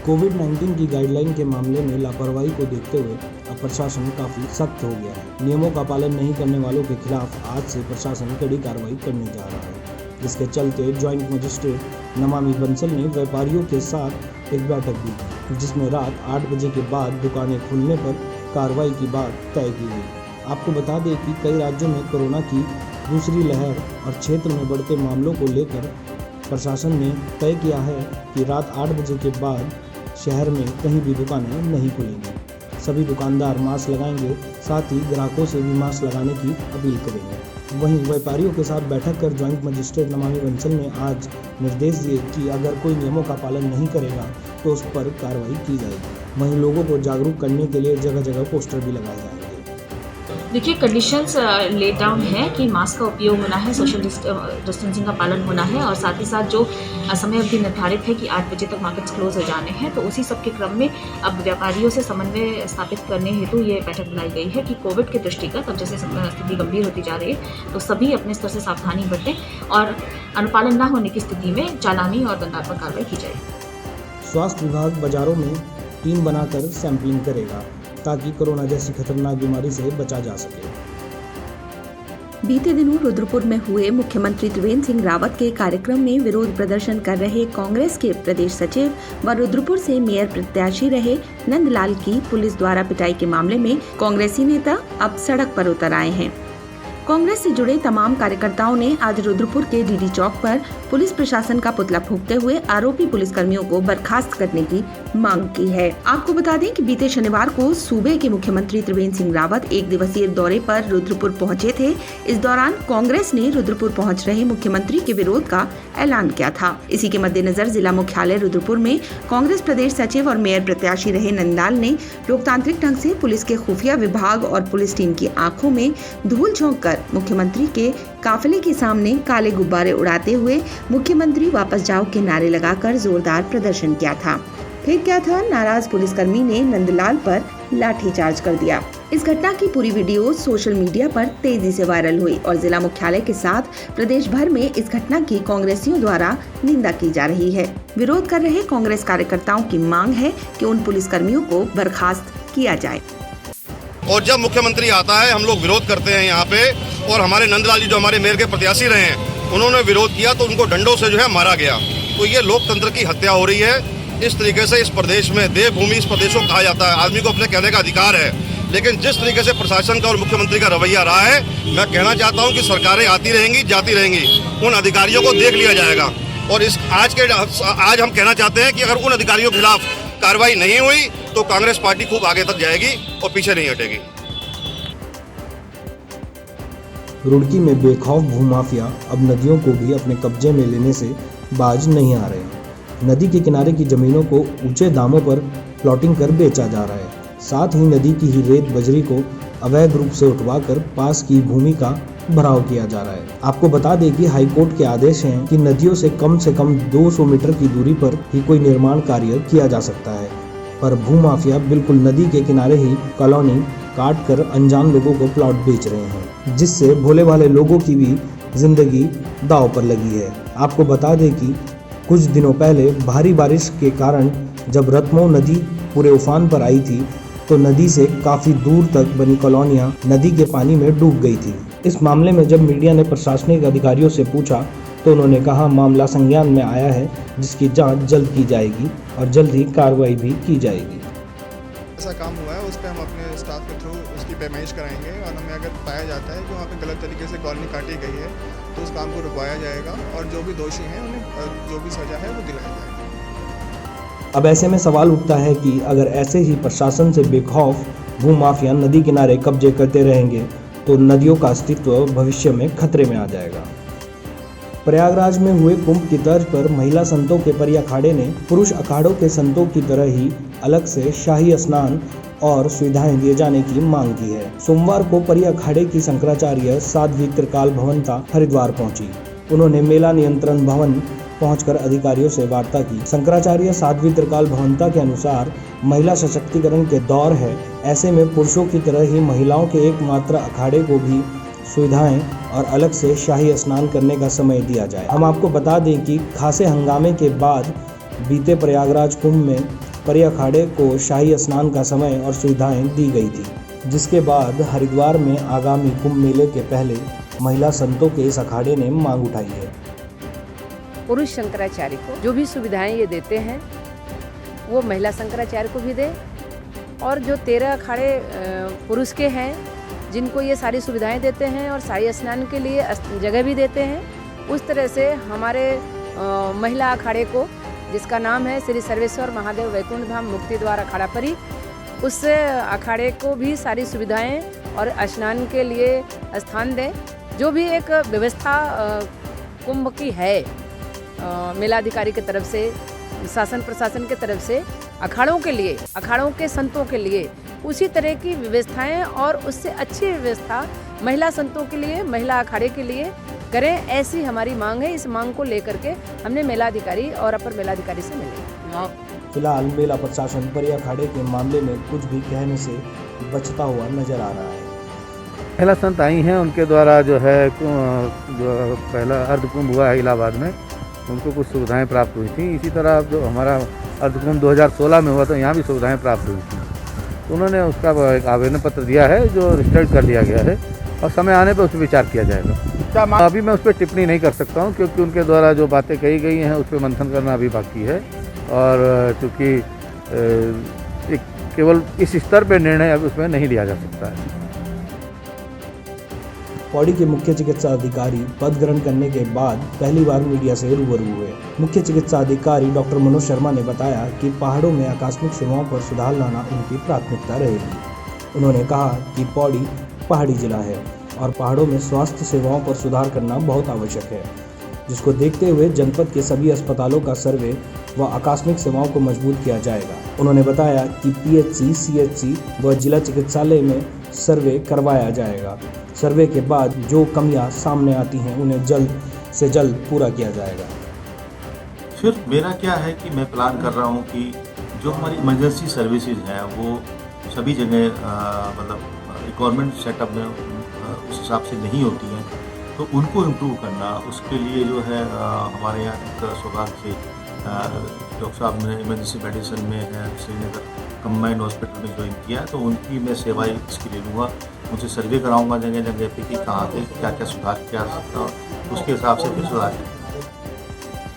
कोविड-19 की गाइडलाइन के मामले में लापरवाही को देखते हुए अब प्रशासन काफी सख्त हो गया है। नियमों का पालन नहीं करने वालों के खिलाफ आज से प्रशासन कड़ी कार्रवाई करने जा रहा है, जिसके चलते ज्वाइंट मजिस्ट्रेट नमामि बंसल ने व्यापारियों के साथ एक बैठक भी की, जिसमें रात 8 बजे के बाद दुकानें खुलने पर कार्रवाई की बात तय की गई। आपको बता दें कि कई राज्यों में कोरोना की दूसरी लहर और क्षेत्र में बढ़ते मामलों को लेकर प्रशासन ने तय किया है कि रात 8 बजे के बाद शहर में कहीं भी दुकानें नहीं खुलेंगी। सभी दुकानदार मास्क लगाएंगे, साथ ही ग्राहकों से भी मास्क लगाने की अपील करेंगे। वहीं व्यापारियों के साथ बैठक कर ज्वाइंट मजिस्ट्रेट नमामि बंसल ने आज निर्देश दिए कि अगर कोई नियमों का पालन नहीं करेगा तो उस पर कार्रवाई की जाएगी। वहीं लोगों को जागरूक करने के लिए जगह जगह पोस्टर भी लगाए जाएंगे। देखिए, कंडीशंस लेट डाउन है कि मास्क का उपयोग होना है, सोशल डिस्टेंसिंग का पालन होना है और साथ ही साथ जो समय अवधि निर्धारित है कि 8 बजे तक मार्केट्स क्लोज हो जाने हैं, तो उसी सब के क्रम में अब व्यापारियों से समन्वय स्थापित करने हेतु ये बैठक बुलाई गई है कि कोविड के दृष्टिगत अब जैसे स्थिति गंभीर होती जा रही है तो सभी अपने स्तर से सावधानी बरतें और अनुपालन न होने की स्थिति में चालानी और दंडात्मक कार्रवाई की जाएगी। स्वास्थ्य विभाग बाजारों में टीम बनाकर सैंपलिंग करेगा ताकि कोरोना जैसी खतरनाक बीमारी से बचा जा सके। बीते दिनों रुद्रपुर में हुए मुख्यमंत्री त्रिवेंद्र सिंह रावत के कार्यक्रम में विरोध प्रदर्शन कर रहे कांग्रेस के प्रदेश सचिव व रुद्रपुर से मेयर प्रत्याशी रहे नंदलाल की पुलिस द्वारा पिटाई के मामले में कांग्रेसी नेता अब सड़क पर उतर आए हैं। कांग्रेस से जुड़े तमाम कार्यकर्ताओं ने आज रुद्रपुर के डीडी चौक पर पुलिस प्रशासन का पुतला फूंकते हुए आरोपी पुलिसकर्मियों को बर्खास्त करने की मांग की है। आपको बता दें कि बीते शनिवार को सूबे के मुख्यमंत्री त्रिवेंद्र सिंह रावत 1 दिवसीय दौरे पर रुद्रपुर पहुंचे थे। इस दौरान कांग्रेस ने रुद्रपुर पहुंच रहे मुख्यमंत्री के विरोध का ऐलान किया था। इसी के मद्देनजर जिला मुख्यालय रुद्रपुर में कांग्रेस प्रदेश सचिव और मेयर प्रत्याशी रहे नंदलाल ने लोकतांत्रिक ढंग से पुलिस के खुफिया विभाग और पुलिस टीम की आंखों में धूल झोंक कर मुख्यमंत्री के काफिले के सामने काले गुब्बारे उड़ाते हुए मुख्यमंत्री वापस जाओ के नारे लगाकर जोरदार प्रदर्शन किया था। फिर क्या था, नाराज पुलिसकर्मी ने नंदलाल पर लाठीचार्ज कर दिया। इस घटना की पूरी वीडियो सोशल मीडिया पर तेजी से वायरल हुई और जिला मुख्यालय के साथ प्रदेश भर में इस घटना की कांग्रेसियों द्वारा निंदा की जा रही है। विरोध कर रहे कांग्रेस कार्यकर्ताओं की मांग है कि उन पुलिसकर्मियों को बर्खास्त किया जाए। और जब मुख्यमंत्री आता है हम लोग विरोध करते हैं यहाँ पे, और हमारे नंदलाल जी जो हमारे मेयर के प्रत्याशी रहे हैं उन्होंने विरोध किया तो उनको डंडों से जो है मारा गया। तो ये लोकतंत्र की हत्या हो रही है। इस तरीके से इस प्रदेश में देवभूमि इस प्रदेश को कहा जाता है, आदमी को अपने कहने का अधिकार है, लेकिन जिस तरीके से प्रशासन का और मुख्यमंत्री का रवैया रहा है, मैं कहना चाहता हूँ कि सरकारें आती रहेंगी जाती रहेंगी, उन अधिकारियों को देख लिया जाएगा। और आज हम कहना चाहते हैं कि अगर उन अधिकारियों के खिलाफ कार्रवाई नहीं हुई तो कांग्रेस पार्टी खूब आगे तक जाएगी और पीछे नहीं हटेगी। रुड़की में बेखौफ भूमाफिया अब नदियों को भी अपने कब्जे में लेने से बाज नहीं आ रहे हैं। नदी के किनारे की जमीनों को ऊंचे दामों पर प्लॉटिंग कर बेचा जा रहा है। साथ ही नदी की ही रेत बजरी को अवैध रूप से उठवाकर पास की भूमि का भराव किया जा रहा है। आपको बता दें कि हाईकोर्ट के आदेश हैं कि नदियों से कम 200 मीटर की दूरी पर ही कोई निर्माण कार्य किया जा सकता है, पर भूमाफिया बिल्कुल नदी के किनारे ही कॉलोनी काट कर अनजान लोगों को प्लॉट बेच रहे हैं, जिससे भोले भाले लोगों की भी जिंदगी दांव पर लगी है। आपको बता दें कि कुछ दिनों पहले भारी बारिश के कारण जब रतमो नदी पूरे उफान पर आई थी तो नदी से काफी दूर तक बनी कॉलोनियां नदी के पानी में डूब गई थी। इस मामले में जब मीडिया ने प्रशासनिक अधिकारियों से पूछा तो उन्होंने कहा मामला संज्ञान में आया है, जिसकी जांच जल्द की जाएगी और जल्द ही कार्रवाई भी की जाएगी। ऐसा काम हुआ है उस पर हम अपने स्टाफ के थ्रू उसकी पैमाइश कराएंगे और हमें अगर पाया जाता है कि वहाँ पे गलत तरीके से कॉलोनी काटी गई है तो उस काम को रुकवाया जाएगा और जो भी दोषी हैं उन्हें जो भी सजा है वो दिलाया जाएगा। अब ऐसे में सवाल उठता है कि अगर ऐसे ही प्रशासन से बेखौफ भूमाफिया नदी किनारे कब्जे करते रहेंगे तो नदियों का अस्तित्व भविष्य में खतरे में आ जाएगा। प्रयागराज में हुए कुंभ की तर्ज पर महिला संतों के परी अखाड़े ने पुरुष अखाड़ों के संतों की तरह ही अलग से शाही स्नान और सुविधाएं दिए जाने की मांग की है। सोमवार को परी अखाड़े की शंकराचार्य साध्वी त्रिकाल भवनता हरिद्वार पहुंची। उन्होंने मेला नियंत्रण भवन पहुंचकर अधिकारियों से वार्ता की। शंकराचार्य साध्वी त्रिकाल भवनता के अनुसार महिला सशक्तिकरण के दौर है, ऐसे में पुरुषों की तरह ही महिलाओं के एकमात्र अखाड़े को भी सुविधाएं और अलग से शाही स्नान करने का समय दिया जाए। हम आपको बता दें कि खासे हंगामे के बाद बीते प्रयागराज कुंभ में परी अखाड़े को शाही स्नान का समय और सुविधाएं दी गई थी, जिसके बाद हरिद्वार में आगामी कुंभ मेले के पहले महिला संतों के इस अखाड़े ने मांग उठाई है। पुरुष शंकराचार्य को जो भी सुविधाएं ये देते हैं वो महिला शंकराचार्य को भी दे, और जो 13 अखाड़े पुरुष के हैं जिनको ये सारी सुविधाएं देते हैं और शाही स्नान के लिए जगह भी देते हैं, उस तरह से हमारे महिला अखाड़े को, जिसका नाम है श्री सर्वेश्वर महादेव वैकुंठ धाम मुक्ति द्वार अखाड़ा परी, उस अखाड़े को भी सारी सुविधाएं और स्नान के लिए स्थान दें। जो भी एक व्यवस्था कुंभ की है मेलाधिकारी की तरफ से, शासन प्रशासन की तरफ से अखाड़ों के लिए, अखाड़ों के संतों के लिए उसी तरह की व्यवस्थाएं और उससे अच्छी व्यवस्था महिला संतों के लिए, महिला अखाड़े के लिए करें, ऐसी हमारी मांग है। इस मांग को लेकर के हमने मेलाधिकारी और अपर मेलाधिकारी से मिले। फिलहाल मेला प्रशासन परी अखाड़े के मामले में कुछ भी कहने से बचता हुआ नजर आ रहा है। महिला संत आई हैं, उनके द्वारा जो है जो पहला अर्धकुंभ हुआ है इलाहाबाद में, उनको कुछ सुविधाएं प्राप्त हुई थी। इसी तरह जो हमारा अर्धकुंभ 2016 में हुआ था, यहाँ भी सुविधाएं प्राप्त हुई थी। तो उन्होंने उसका एक आवेदन पत्र दिया है जो रजिस्टर्ड कर लिया गया है और समय आने पर उस पर विचार किया जाएगा। अभी मैं उस पर टिप्पणी नहीं कर सकता हूँ क्योंकि उनके द्वारा जो बातें कही गई हैं उस पर मंथन करना अभी बाकी है, और चूँकि एक केवल इस स्तर पर निर्णय अब उसमें नहीं लिया जा सकता है। पौड़ी के मुख्य चिकित्सा अधिकारी पद ग्रहण करने के बाद पहली बार मीडिया से रूबरू हुए। मुख्य चिकित्सा अधिकारी डॉक्टर मनोज शर्मा ने बताया कि पहाड़ों में आकस्मिक सेवाओं पर सुधार लाना उनकी प्राथमिकता रहेगी। उन्होंने कहा कि पौड़ी पहाड़ी जिला है और पहाड़ों में स्वास्थ्य सेवाओं पर सुधार करना बहुत आवश्यक है, जिसको देखते हुए जनपद के सभी अस्पतालों का सर्वे व आकस्मिक सेवाओं को मजबूत किया जाएगा। उन्होंने बताया कि पीएचसी, सीएचसी व जिला चिकित्सालय में सर्वे करवाया जाएगा। सर्वे के बाद जो कमियां सामने आती हैं उन्हें जल्द से जल्द पूरा किया जाएगा। फिर मेरा क्या है कि मैं प्लान कर रहा हूँ कि जो हमारी इमरजेंसी सर्विसेज हैं वो सभी जगह मतलब गवर्नमेंट सेटअप में उस हिसाब से नहीं होती हैं, तो उनको इम्प्रूव करना, उसके लिए जो है हमारे यहाँ एक सौभाग्य से डॉक्टर साहब ने इमरजेंसी मेडिसिन में श्रीनगर कंबाइंड हॉस्पिटल में ज्वाइन किया, तो उनकी मैं सेवाएं इसके लिए लूँगा। उनसे सर्वे कराऊंगा जगह जगह पे कि कहाँ पे क्या क्या सुधार किया जा सकता है, उसके हिसाब से फिर सुधार।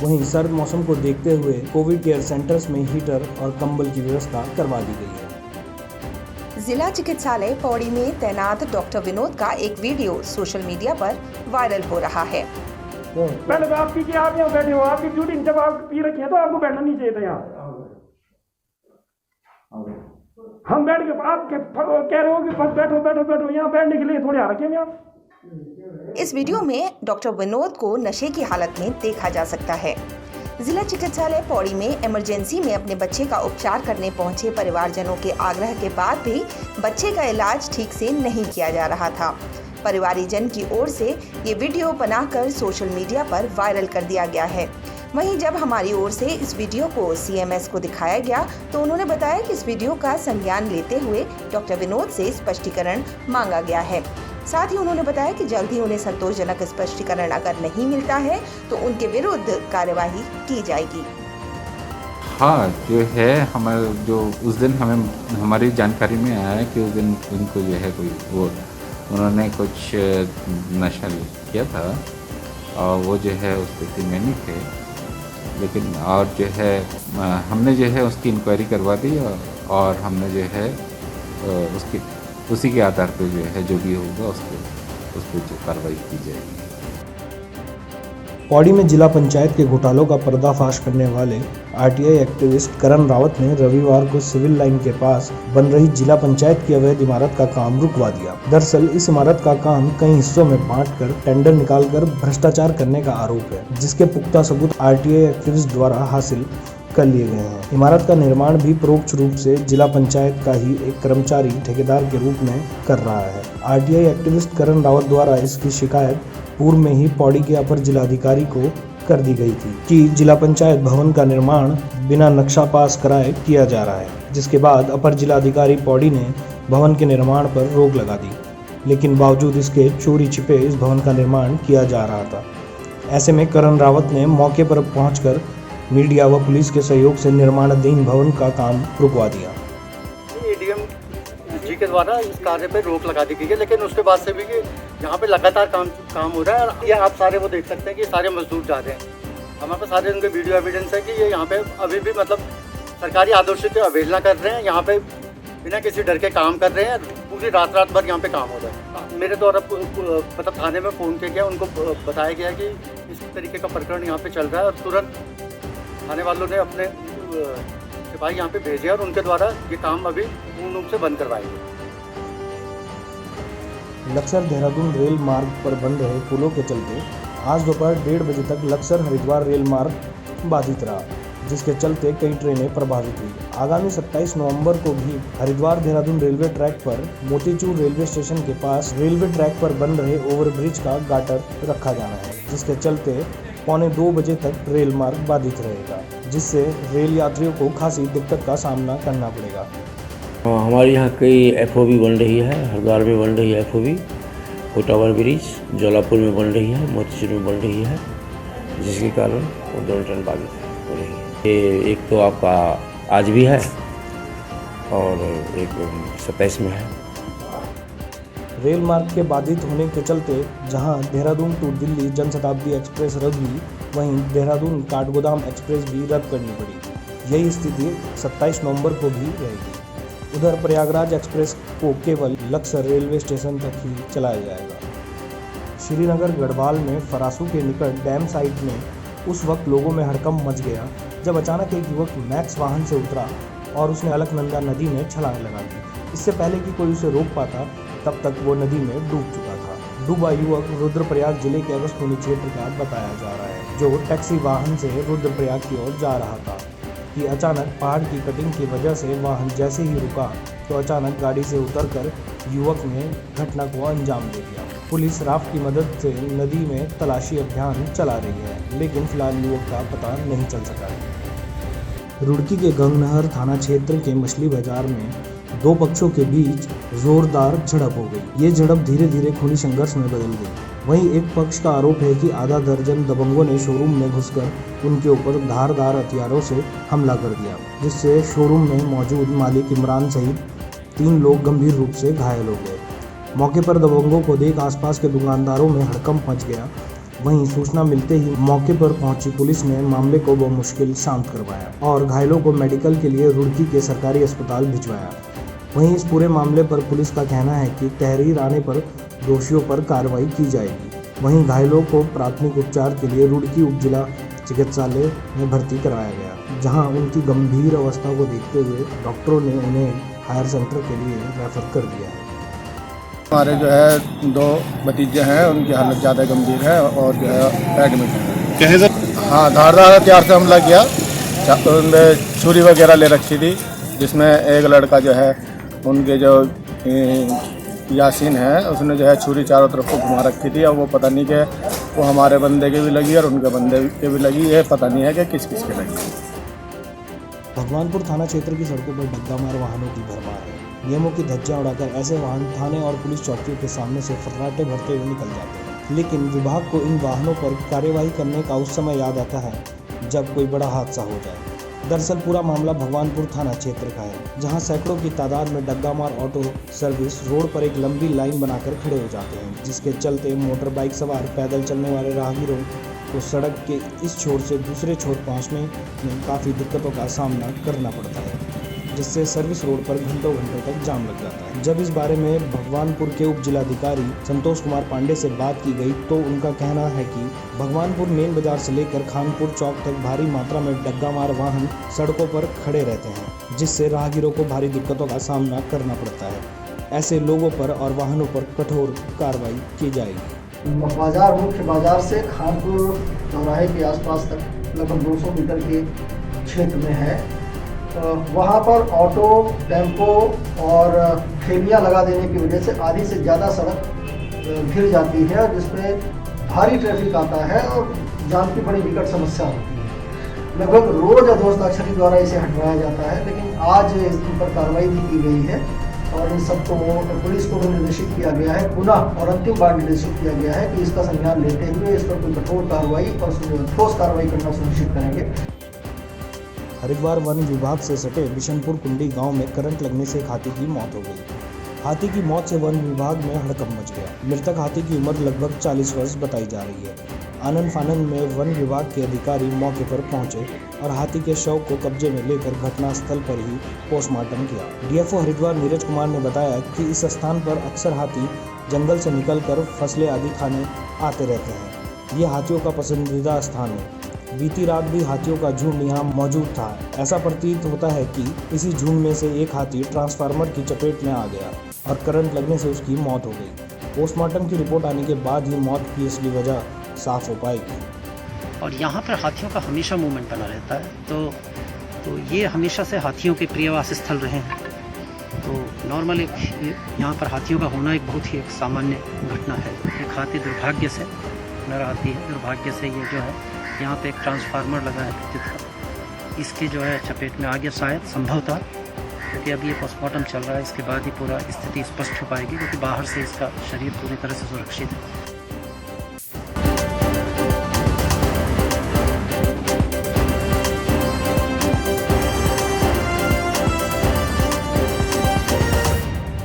वहीं सर्द मौसम को देखते हुए कोविड केयर सेंटर्स में हीटर और कंबल की व्यवस्था करवा दी गई है। जिला चिकित्सालय पौड़ी में तैनात डॉक्टर विनोद का एक वीडियो सोशल मीडिया पर वायरल हो रहा है। पहले तो आप कीजिए, आप यहाँ बैठे हो, आपकी ड्यूटी जब आप पी रखी है तो आपको बैठना नहीं चाहिए था यहाँ। हम बैठ के आप कह रहे हो कि बस बैठो बैठो बैठो, यहाँ बैठने के लिए थोड़ी आ रखे हैं यहाँ। इस वीडियो में डॉक्टर विनोद को नशे की हालत में देखा जा सकता है। जिला चिकित्सालय पौड़ी में इमरजेंसी में अपने बच्चे का उपचार करने पहुंचे परिवारजनों के आग्रह के बाद भी बच्चे का इलाज ठीक से नहीं किया जा रहा था। परिवारीजन की ओर से ये वीडियो बनाकर सोशल मीडिया पर वायरल कर दिया गया है। वहीं जब हमारी ओर से इस वीडियो को सीएमएस को दिखाया गया तो उन्होंने बताया कि इस वीडियो का संज्ञान लेते हुए डॉक्टर विनोद से स्पष्टीकरण मांगा गया है। साथ ही उन्होंने बताया कि जल्द ही उन्हें संतोषजनक स्पष्टीकरण अगर नहीं मिलता है तो उनके विरुद्ध कार्यवाही की जाएगी। हाँ, जो है हमारे जो उस दिन हमें हमारी जानकारी में आया कि उस दिन उनको जो है कोई वो उन्होंने कुछ नशा किया था और वो जो है उस स्थिति में नहीं थे, लेकिन और जो है हमने जो है उसकी इंक्वायरी करवा दी और हमने जो है उसी के आधार पर जो है जो भी होगा उस पर जो कार्रवाई की जाएगी। पौड़ी में जिला पंचायत के घोटालों का पर्दाफाश करने वाले आरटीआई एक्टिविस्ट करण रावत ने रविवार को सिविल लाइन के पास बन रही जिला पंचायत की अवैध इमारत का काम रुकवा दिया। दरअसल इस इमारत का काम कई हिस्सों में बांटकर टेंडर निकालकर भ्रष्टाचार करने का आरोप है, जिसके पुख्ता सबूत आरटीआई एक्टिविस्ट द्वारा हासिल कर लिए गए हैं। इमारत का निर्माण भी परोक्ष रूप से जिला पंचायत का ही एक कर्मचारी ठेकेदार के रूप में कर रहा है। आरटीआई एक्टिविस्ट करण रावत द्वारा इसकी शिकायत पूर्व में ही पौड़ी के अपर जिलाधिकारी को कर दी गई थी कि जिला पंचायत भवन का निर्माण बिना नक्शा पास कराए किया जा रहा है, जिसके बाद अपर जिलाधिकारी पौड़ी ने भवन के निर्माण पर रोक लगा दी, लेकिन बावजूद इसके चोरी छिपे इस भवन का निर्माण किया जा रहा था। ऐसे में करण रावत ने मौके पर पहुंचकर मीडिया व पुलिस के सहयोग से निर्माणाधीन भवन का काम रुकवा दिया। एडीएम जी के द्वारा इस कार्य पे रोक लगा दी गई है, लेकिन उसके बाद से भी यहाँ पे लगातार काम हो रहा है। और ये आप सारे वो देख सकते हैं कि सारे मजदूर जा रहे हैं। हमारे पास सारे उनके वीडियो एविडेंस है कि ये यहाँ पे अभी भी मतलब सरकारी आदेशों की अवहेलना कर रहे हैं। यहाँ पे बिना किसी डर के काम कर रहे हैं। पूरी रात भर यहाँ पे काम हो रहा है। मेरे द्वारा मतलब थाने में फ़ोन किया गया, उनको बताया गया कि इस तरीके का प्रकरण यहाँ पे चल रहा है और तुरंत थाने वालों ने अपने सिपाही यहाँ पे भेजे और उनके द्वारा ये काम अभी पूर्ण रूप से बंद करवाएंगे। लक्सर देहरादून रेल मार्ग पर बन रहे पुलों के चलते आज दोपहर 1:30 बजे तक लक्सर हरिद्वार रेल मार्ग बाधित रहा, जिसके चलते कई ट्रेनें प्रभावित हुई। आगामी 27 नवंबर को भी हरिद्वार देहरादून रेलवे ट्रैक पर मोतीचूर रेलवे स्टेशन के पास रेलवे ट्रैक पर बन रहे ओवरब्रिज का गाटर रखा जाना है, जिसके चलते 1:45 बजे तक रेल मार्ग बाधित रहेगा, जिससे रेल यात्रियों को खासी दिक्कत का सामना करना पड़ेगा। हमारे यहाँ कई एफओबी बन रही है। हरिद्वार में बन रही है एफओबी, कोटावर ब्रिज जौलापुर में बन रही है, मोतीचूर में बन रही है, जिसके कारण वो दोनों ट्रेन बाधित हो रही है। ये एक तो आपका आज भी है और एक 27 में है। रेल मार्ग के बाधित होने के चलते जहां देहरादून टू दिल्ली जनशताब्दी एक्सप्रेस रद्द हुई, वहीं देहरादून काठगोदाम एक्सप्रेस भी रद्द करनी पड़ी। यही स्थिति 27 नवंबर को भी रहेगी। उधर प्रयागराज एक्सप्रेस को केवल लक्सर रेलवे स्टेशन तक ही चलाया जाएगा। श्रीनगर गढ़वाल में फरासू के निकट डैम साइट में उस वक्त लोगों में हड़कंप मच गया जब अचानक एक युवक मैक्स वाहन से उतरा और उसने अलकनंदा नदी में छलांग लगा दी। इससे पहले कि कोई उसे रोक पाता, तब तक वो नदी में डूब चुका था। डूबा युवक रुद्रप्रयाग जिले के अगस्त्यमुनि क्षेत्र का बताया जा रहा है, जो टैक्सी वाहन से रुद्रप्रयाग की ओर जा रहा था कि अचानक पहाड़ की कटिंग की वजह से वाहन जैसे ही रुका तो अचानक गाड़ी से उतरकर युवक ने घटना को अंजाम दे दिया। पुलिस राफ्ट की मदद से नदी में तलाशी अभियान चला रही है, लेकिन फिलहाल युवक का पता नहीं चल सका है। रुड़की के गंगनहर थाना क्षेत्र के मछली बाजार में दो पक्षों के बीच जोरदार झड़प हो गई। ये झड़प धीरे धीरे खूनी संघर्ष में बदल गई। वहीं एक पक्ष का आरोप है कि आधा दर्जन दबंगों ने शोरूम में घुसकर उनके ऊपर धारदार हथियारों से हमला कर दिया, जिससे शोरूम में मौजूद मालिक इमरान सहित 3 लोग गंभीर रूप से घायल हो गए। मौके पर दबंगों को देख आसपास के दुकानदारों में हड़कंप मच गया। वहीं सूचना मिलते ही मौके पर पहुंची पुलिस ने मामले को बमुश्किल शांत करवाया और घायलों को मेडिकल के लिए रुड़की के सरकारी अस्पताल भिजवाया। वहीं इस पूरे मामले पर पुलिस का कहना है कि तहरीर आने पर दोषियों पर कार्रवाई की जाएगी। वहीं घायलों को प्राथमिक उपचार के लिए रुड़की उप जिला चिकित्सालय में भर्ती कराया गया, जहां उनकी गंभीर अवस्था को देखते हुए डॉक्टरों ने उन्हें हायर सेंटर के लिए रेफर कर दिया है। हमारे जो है 2 भतीजे हैं, उनकी हालत ज़्यादा गंभीर है और जो है एडमिट है। हाँ, धारदार हथियार से हमला किया। उनमें छुरी वगैरह ले रखी थी, जिसमें एक लड़का जो है उनके जो यासीन है, उसने जो है छुरी चारों तरफ को घुमा रखी थी और वो पता नहीं कि वो हमारे बंदे के भी लगी और उनके बंदे के भी लगी। ये पता नहीं है कि किस किस के लगी। भगवानपुर थाना क्षेत्र की सड़कों पर डग्गामार वाहनों की भरमार है। नियमों की धज्जियां उड़ाकर ऐसे वाहन थाने और पुलिस चौकियों के सामने से फर्राटे भरते हुए निकल जाते हैं, लेकिन विभाग को इन वाहनों पर कार्यवाही करने का उस समय याद आता है जब कोई बड़ा हादसा हो जाए। दरअसल पूरा मामला भगवानपुर थाना क्षेत्र का है, जहां सैकड़ों की तादाद में डग्गामार ऑटो सर्विस रोड पर एक लंबी लाइन बनाकर खड़े हो जाते हैं, जिसके चलते मोटर बाइक सवार पैदल चलने वाले राहगीरों को सड़क के इस छोर से दूसरे छोर पहुंचने में काफ़ी दिक्कतों का सामना करना पड़ता है, जिससे सर्विस रोड पर घंटों तक जाम लग जाता है। जब इस बारे में भगवानपुर के उप जिलाधिकारी संतोष कुमार पांडे से बात की गई तो उनका कहना है कि भगवानपुर मेन बाजार से लेकर खानपुर चौक तक भारी मात्रा में डग्गामार वाहन सड़कों पर खड़े रहते हैं, जिससे राहगीरों को भारी दिक्कतों का सामना करना पड़ता है। ऐसे लोगों पर और वाहनों पर कठोर कार्रवाई की जाएगी। बाजार मुख्य बाजार से खानपुर चौराहे के आसपास तक लगभग 200 मीटर के क्षेत्र में है। वहाँ पर ऑटो, टेम्पो और ठेलियाँ लगा देने की वजह से आधी से ज़्यादा सड़क घिर जाती है, जिसमें भारी ट्रैफिक आता है और जाम की बड़ी विकट समस्या होती है। लगभग रोज अधोहस्ताक्षरी द्वारा इसे हटवाया जाता है, लेकिन आज इस पर कार्रवाई भी की गई है और इन सबको पुलिस को भी निर्देशित किया गया है, पुनः और अंतिम बार निर्देशित किया गया है कि इसका संज्ञान लेते हुए इस पर कोई कठोर कार्रवाई और ठोस कार्रवाई करना सुनिश्चित करेंगे। हरिद्वार वन विभाग से सटे बिशनपुर कुंडी गांव में करंट लगने से एक हाथी की मौत हो गई। हाथी की मौत से वन विभाग में हड़कंप मच गया। मृतक हाथी की उम्र लगभग 40 वर्ष बताई जा रही है। आनन फानन में वन विभाग के अधिकारी मौके पर पहुंचे और हाथी के शव को कब्जे में लेकर घटनास्थल पर ही पोस्टमार्टम किया। डीएफओ हरिद्वार नीरज कुमार ने बताया कि इस स्थान पर अक्सर हाथी जंगल से निकलकर फसलें आदि खाने आते रहते हैं। ये हाथियों का पसंदीदा स्थान है। बीती रात भी हाथियों का झुंड यहाँ मौजूद था। ऐसा प्रतीत होता है कि इसी झुंड में से एक हाथी ट्रांसफार्मर की चपेट में आ गया और करंट लगने से उसकी मौत हो गई। पोस्टमार्टम की रिपोर्ट आने के बाद ही मौत की असली वजह साफ हो पाएगी। और यहाँ पर हाथियों का हमेशा मूवमेंट बना रहता है, तो ये हमेशा से हाथियों के प्रियवास स्थल रहे हैं। तो नॉर्मल यहाँ पर हाथियों का होना एक बहुत ही एक सामान्य घटना है। एक हाथी दुर्भाग्य से नर हाथी है, दुर्भाग्य से ये जो है यहाँ पे एक ट्रांसफार्मर लगा है विद्युत का, इसकी जो है चपेट में आ गया शायद, संभव था, क्योंकि अभी ये पोस्टमार्टम चल रहा है। इसके बाद ही पूरा स्थिति स्पष्ट हो पाएगी, क्योंकि बाहर से इसका शरीर पूरी तरह से सुरक्षित है।